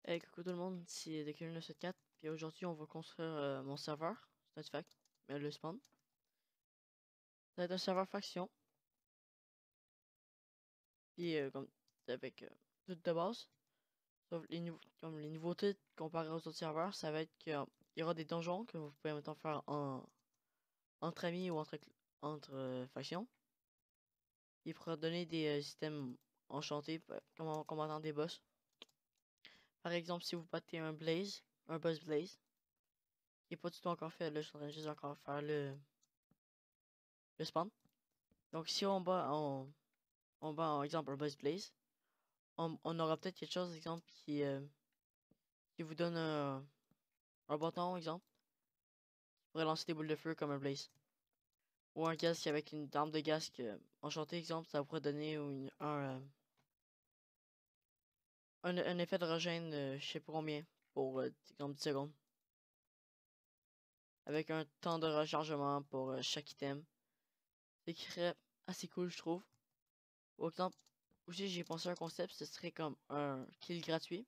Hey, coucou tout le monde, c'est Dekel974, puis aujourd'hui on va construire mon serveur, c'est un fact, mais le spawn. Ça va être un serveur faction, puis comme avec tout de base, sauf comme les nouveautés comparées aux autres serveurs, ça va être qu'il y aura des donjons que vous pouvez maintenant faire entre amis ou entre factions. Il pourra donner des systèmes enchantés, comme en combattant des boss. Par exemple, si vous battez un boss blaze, qui n'est pas du tout encore fait, là je suis en train de juste encore faire le spawn. Donc si on bat en exemple un boss blaze, on aura peut-être quelque chose, exemple, qui vous donne un bâton, exemple, qui pourrait lancer des boules de feu comme un blaze. Ou un gaz avec une arme de gaz enchantée, exemple, ça pourrait donner un effet de régène, je sais pas combien, pour exemple 10 secondes. Avec un temps de rechargement pour chaque item. Ce qui serait assez cool, je trouve. Ou exemple, aussi j'ai pensé à un concept, ce serait comme un kill gratuit.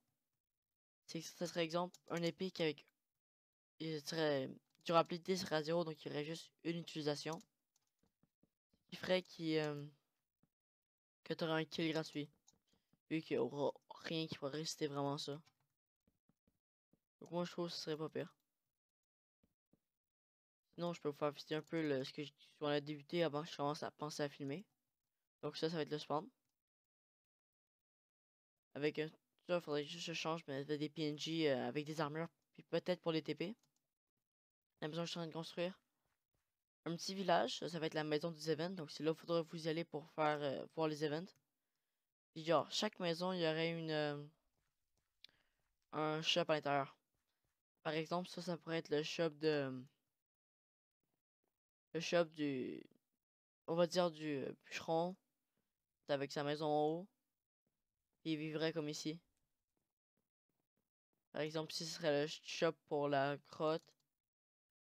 Ce serait exemple un épique avec il serait durabilité serait à 0, donc il y aurait juste une utilisation. Ce qui ferait que tu auras un kill gratuit. Vu qu'il n'y aura rien qui pourrait résister vraiment ça. Donc moi je trouve que ce serait pas pire. Sinon je peux vous faire visiter un peu ce que on a débuté avant que je commence à penser à filmer. Donc ça va être le spawn. Avec un. Ça, faudrait juste que je change, mais avec des PNJ avec des armures. Puis peut-être pour les TP. La maison que je suis en train de construire. Un petit village, ça va être la maison des events. Donc c'est là où il faudra vous y aller pour faire voir les events. Puis genre, chaque maison, il y aurait un shop à l'intérieur. Par exemple, ça pourrait être le shop le shop du, on va dire du bûcheron, avec sa maison en haut, puis il vivrait comme ici. Par exemple, ici, ce serait le shop pour la grotte.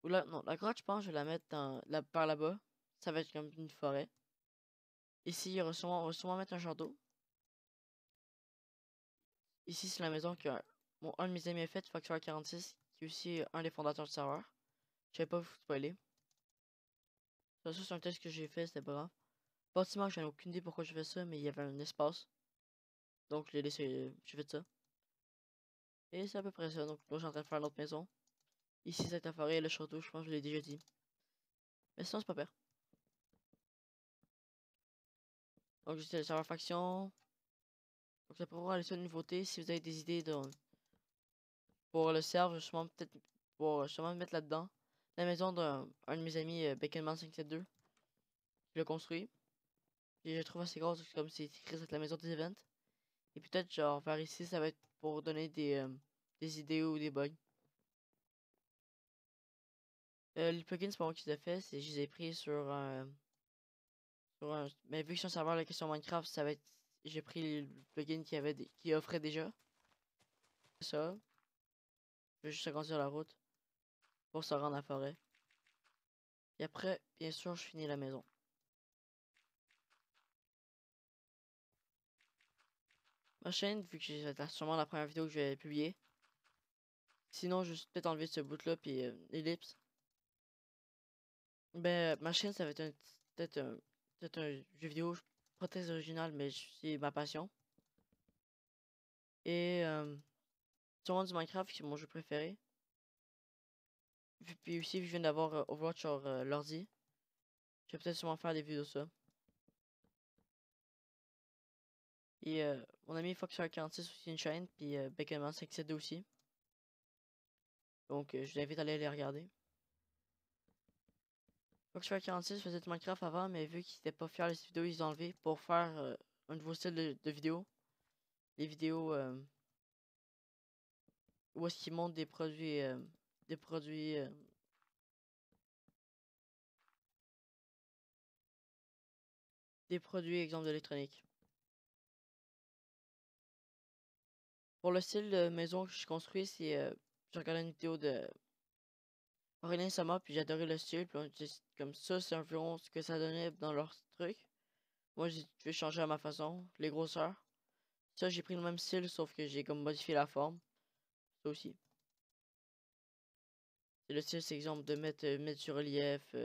Ou là, non, la grotte, je pense, je vais la mettre par là-bas. Ça va être comme une forêt. Ici, on va sûrement mettre un château. Ici, c'est la maison que un de mes amis a fait, Factor 46, qui est aussi un des fondateurs du serveur. Je vais pas vous spoiler. Ça, c'est un test que j'ai fait, c'était pas grave. Bâtiment, j'en ai aucune idée pourquoi je fais ça, mais il y avait un espace. Donc, j'ai fait ça. Et c'est à peu près ça. Donc, là, je suis en train de faire l'autre maison. Ici, cette la forêt et le château, je pense que je l'ai déjà dit. Mais sinon, c'est pas pire. Donc, j'étais le serveur faction. Donc, ça pourra aller sur une nouveauté. Si vous avez des idées pour le serveur, justement, peut-être pour justement mettre là-dedans. La maison d'un de mes amis, Baconman572, qui l'a construit. Et je trouve assez grosse, comme c'est écrit, c'est la maison des events. Et peut-être, genre, vers ici, ça va être pour donner des idées ou des bugs. Les plugins, c'est pas moi qui les ai fait, je les ai pris mais vu que c'est un serveur la question Minecraft, ça va être. J'ai pris le plugin qui offrait déjà. C'est ça. Je vais juste agrandir la route pour se rendre à la forêt. Et après, bien sûr, je finis la maison. Ma chaîne, vu que c'est sûrement la première vidéo que je vais publier. Sinon, je vais peut-être enlever ce bout-là puis l'ellipse. Ben, ma chaîne, ça va être peut-être un jeu vidéo pas très original, mais c'est ma passion. Et sûrement du Minecraft, c'est mon jeu préféré. Puis aussi, je viens d'avoir Overwatch sur l'ordi. Je vais peut-être sûrement faire des vidéos de ça. Et mon ami Foxer46 aussi une chaîne, puis Baconman572 aussi. Donc je vous invite à aller les regarder. Foxer46 faisait du Minecraft avant, mais vu qu'ils étaient pas fiers de ces vidéos, ils ont enlevé pour faire un nouveau style de vidéo. Les vidéos où est-ce qu'ils montrent des produits, exemple d'électronique. Pour le style de maison que je construis, j'ai regardé une vidéo de Aurélien Sama, puis j'ai adoré le style, puis comme ça, c'est environ ce que ça donnait dans leur truc. Moi, je vais changer à ma façon, les grosseurs. Ça, j'ai pris le même style, sauf que j'ai comme modifié la forme. Ça aussi. C'est le style, c'est exemple de mettre sur relief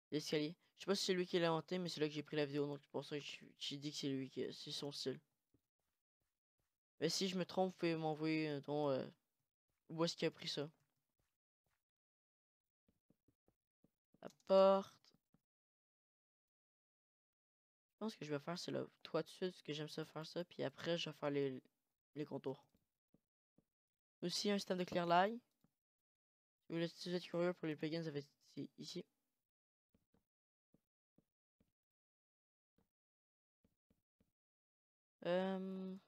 l'escalier. Je sais pas si c'est lui qui l'a inventé, mais c'est là que j'ai pris la vidéo, donc c'est pour ça que j'ai dit que c'est lui qui c'est son style. Mais si je me trompe, vous pouvez m'envoyer où est-ce qu'il a pris ça. La porte. Je pense que je vais faire c'est le toit dessus parce que j'aime ça faire ça, puis après je vais faire les contours. Aussi un système de clear light. Si vous êtes curieux pour les plugins, ça va être ici. Je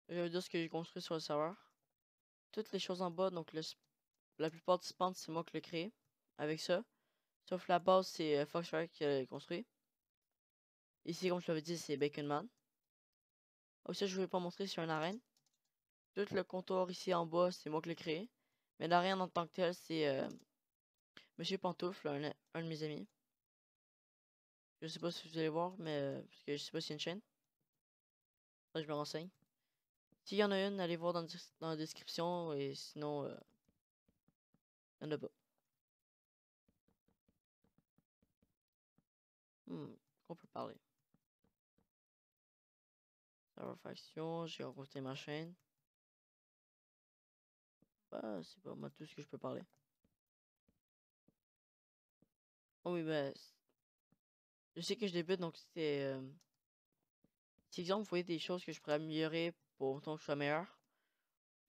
vais vous dire ce que j'ai construit sur le serveur. Toutes les choses en bas, donc la plupart du spawn, c'est moi qui l'ai créé avec ça. Sauf la base, c'est Foxfire qui l'a construit. Ici, comme je l'avais dit, c'est Baconman. Aussi, je ne vais pas montrer sur une arène. Tout le contour ici en bas, c'est moi qui l'ai créé. Mais l'arène en tant que tel, c'est Monsieur Pantoufle, un de mes amis. Je sais pas si vous allez voir, mais parce que je sais pas s'il y a une chaîne. Là, je me renseigne. S'il y en a une, allez voir dans la description et sinon, il n'y en a pas. Qu'on peut parler. Serveur faction, j'ai rencontré ma chaîne. Bah, c'est pas moi tout ce que je peux parler. Oh oui, bah, je sais que je débute, donc c'est si exemple, vous voyez des choses que je pourrais améliorer pour autant que je sois meilleur,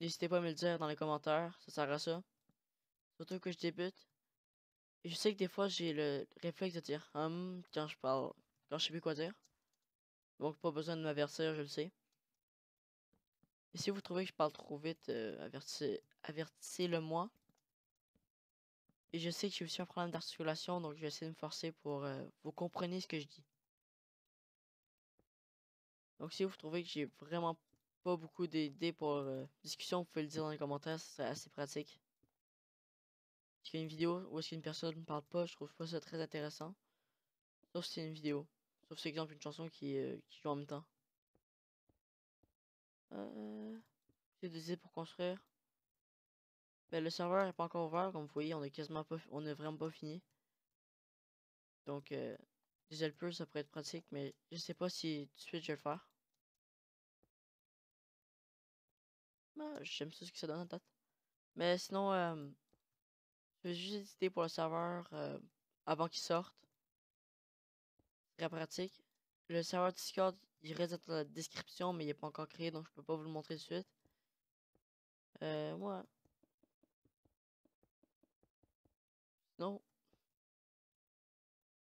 n'hésitez pas à me le dire dans les commentaires, ça sert à ça. Surtout que je débute. Et je sais que des fois, j'ai le réflexe de dire quand je parle, quand je sais plus quoi dire. Donc, pas besoin de m'avertir, je le sais. Et si vous trouvez que je parle trop vite, avertissez-le-moi. Et je sais que j'ai aussi un problème d'articulation, donc je vais essayer de me forcer pour vous compreniez ce que je dis. Donc si vous trouvez que j'ai vraiment pas beaucoup d'idées pour discussion, vous pouvez le dire dans les commentaires, ce serait assez pratique. Parce qu'il y a une vidéo où est-ce qu'une personne ne parle pas, je trouve pas ça très intéressant. Sauf si c'est une vidéo. Sauf si c'est exemple une chanson qui joue en même temps. J'ai des idées pour construire. Ben, le serveur n'est pas encore ouvert, comme vous voyez, on est vraiment pas fini. Donc des helpers, ça pourrait être pratique, mais je sais pas si tout de suite je vais le faire. J'aime ça ce que ça donne en tête. Mais sinon, je vais juste hésiter pour le serveur avant qu'il sorte. Très pratique. Le serveur Discord, il reste dans la description, mais il n'est pas encore créé, donc je peux pas vous le montrer tout de suite. Moi. Sinon,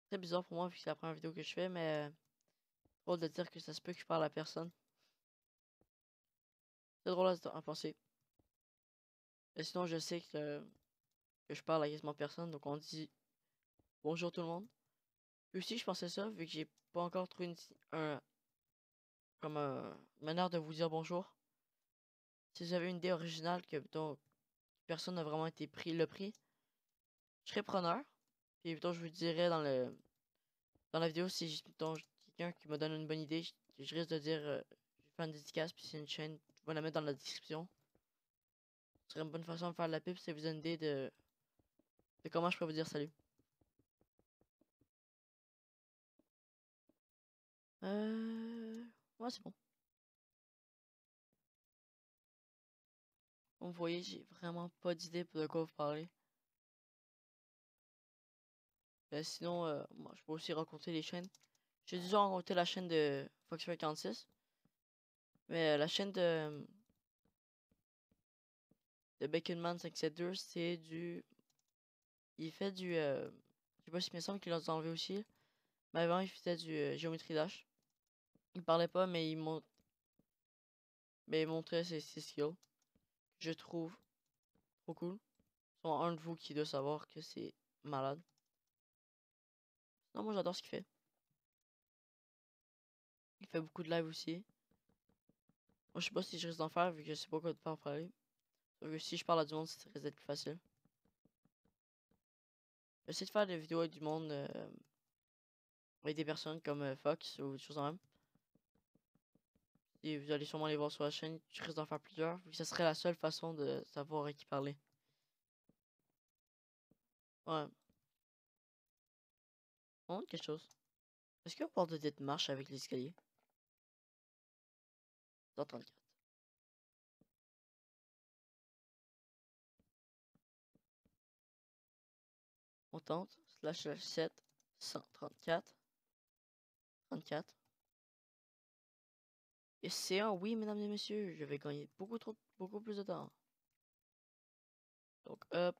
très bizarre pour moi, vu que c'est la première vidéo que je fais, mais drôle de dire que ça se peut que je parle à personne. C'est drôle à penser. Et sinon, je sais que je parle à quasiment personne, donc on dit bonjour tout le monde. Et aussi, je pensais ça, vu que j'ai pas encore trouvé comme manière de vous dire bonjour. Si vous avez une idée originale dont personne n'a vraiment été pris le prix, je serais preneur. Puis plutôt, je vous dirai dans la vidéo si quelqu'un qui me donne une bonne idée, je risque de dire je vais faire une dédicace, puis c'est une chaîne, je vais la mettre dans la description. Ce serait une bonne façon de faire de la pub, si vous avez une idée de comment je peux vous dire salut. Ouais, c'est bon. Comme vous voyez, j'ai vraiment pas d'idée de quoi vous parler. Sinon, moi, je peux aussi raconter les chaînes. J'ai déjà raconté la chaîne de Foxfire 46. Mais la chaîne de Baconman 572, c'est du. Il fait du. Je sais pas si il me semble qu'il l'a enlevé aussi. Mais avant, il faisait du Geometry Dash. Il parlait pas, mais il montrait ses skills. Je trouve trop cool. Sont un de vous qui doit savoir que c'est malade. Non, moi j'adore ce qu'il fait. Il fait beaucoup de live aussi. Moi, je sais pas si je risque d'en faire vu que je sais pas quoi de faire parler. Sauf que si je parle à du monde, ça risque d'être plus facile. J'essaie de faire des vidéos avec du monde, avec des personnes comme Fox ou des choses en même. Et vous allez sûrement les voir sur la chaîne. Je risque d'en faire plusieurs, vu que ce serait la seule façon de savoir à qui parler. Ouais. On quelque chose. Est-ce qu'il y a un port de tête marche avec l'escalier? 134. On tente. //7 134 34. Et c'est un oui, mesdames et messieurs. Je vais gagner beaucoup plus de temps. Donc, hop.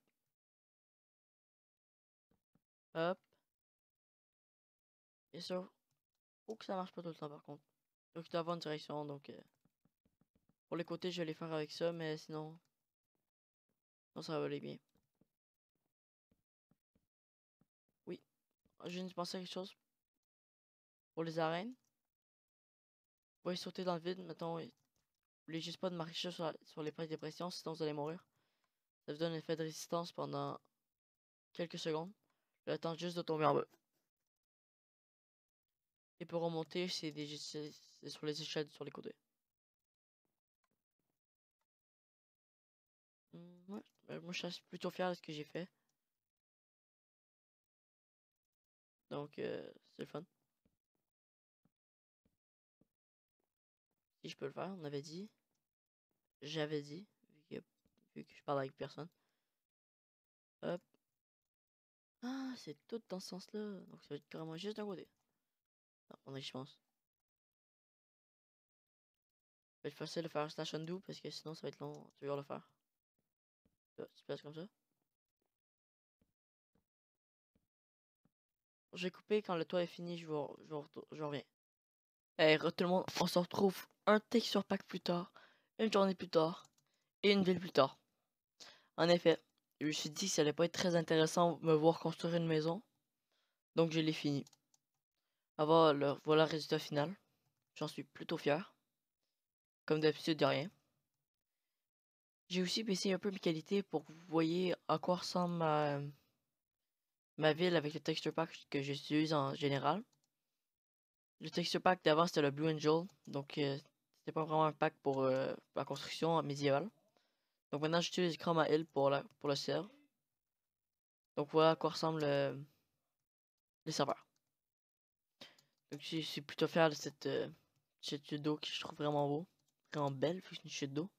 Hop. Et ça, faut que ça marche pas tout le temps par contre. Donc, il doit avoir une direction. Donc, pour les côtés, je vais les faire avec ça. Mais sinon, non, ça va aller bien. Oui. Je viens de penser à quelque chose. Pour les arènes. Vous pouvez sauter dans le vide. Mettons, vous voulez juste pas de marcher sur les plaques de pression. Sinon, vous allez mourir. Ça vous donne un effet de résistance pendant quelques secondes. Le temps juste de tomber en bas. Et pour remonter, c'est sur les échelles sur les côtés. Ouais, moi je suis plutôt fier de ce que j'ai fait. Donc c'est le fun. Si je peux le faire, on avait dit. J'avais dit, vu que je parle avec personne. Hop. Ah, c'est tout dans ce sens-là. Donc ça va être carrément juste d'un côté. Non, on a je pense. Ça va être facile de faire slash undo parce que sinon ça va être long. Tu vas le faire. Là, tu places comme ça. Je vais couper quand le toit est fini, je reviens. Hey, tout le monde, on se retrouve un texture pack plus tard, une journée plus tard et une ville plus tard. En effet, je me suis dit que ça allait pas être très intéressant de me voir construire une maison, donc je l'ai fini. Voilà le résultat final. J'en suis plutôt fier. Comme d'habitude, de rien. J'ai aussi baissé un peu mes qualités pour que vous voyez à quoi ressemble ma ville avec le texture pack que j'utilise en général. Le texture pack d'avant c'était le Blue Angel, donc c'était pas vraiment un pack pour la construction médiévale. Donc maintenant j'utilise Chroma Hill pour le serve. Donc voilà à quoi ressemble les serveurs. Donc je suis plutôt fier de cette chute d'eau que je trouve vraiment beau. Vraiment belle, vu que c'est une chute d'eau.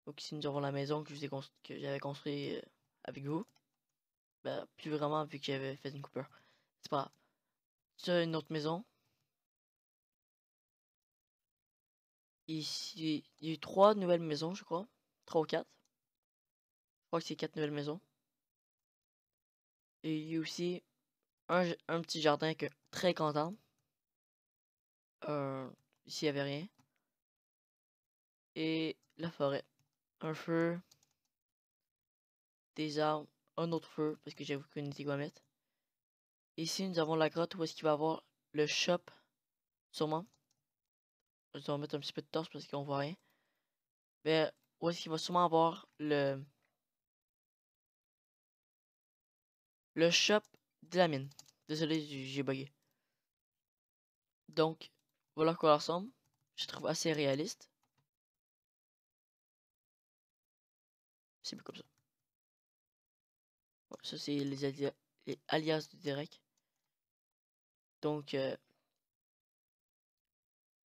Donc ici nous avons la maison que j'avais construite avec vous. Ben, plus vraiment vu que j'avais fait une coupure. C'est pas grave. C'est une autre maison. Ici, il y a eu 3 nouvelles maisons, je crois. 3 ou 4. Je crois que c'est 4 nouvelles maisons. Et il y a aussi un petit jardin que très content. Ici, il n'y avait rien. Et la forêt. Un feu. Des arbres. Un autre feu, parce que j'avoue qu'on était quoi mettre. Ici, nous avons la grotte où est-ce qu'il va y avoir le shop. Sûrement. Je dois mettre un petit peu de torche parce qu'on voit rien. Mais où est-ce qu'il va sûrement avoir le shop de la mine. Désolé, j'ai bugué. Donc, voilà à quoi ça ressemble. Je trouve assez réaliste. C'est plus comme ça. Ouais, ça, c'est les alias de Derek. Donc,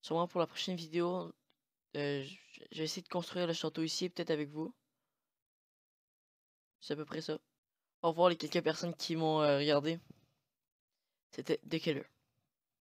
sûrement pour la prochaine vidéo, je vais essayer de construire le château ici, peut-être avec vous. C'est à peu près ça. Au revoir les quelques personnes qui m'ont regardé. C'était The Killer.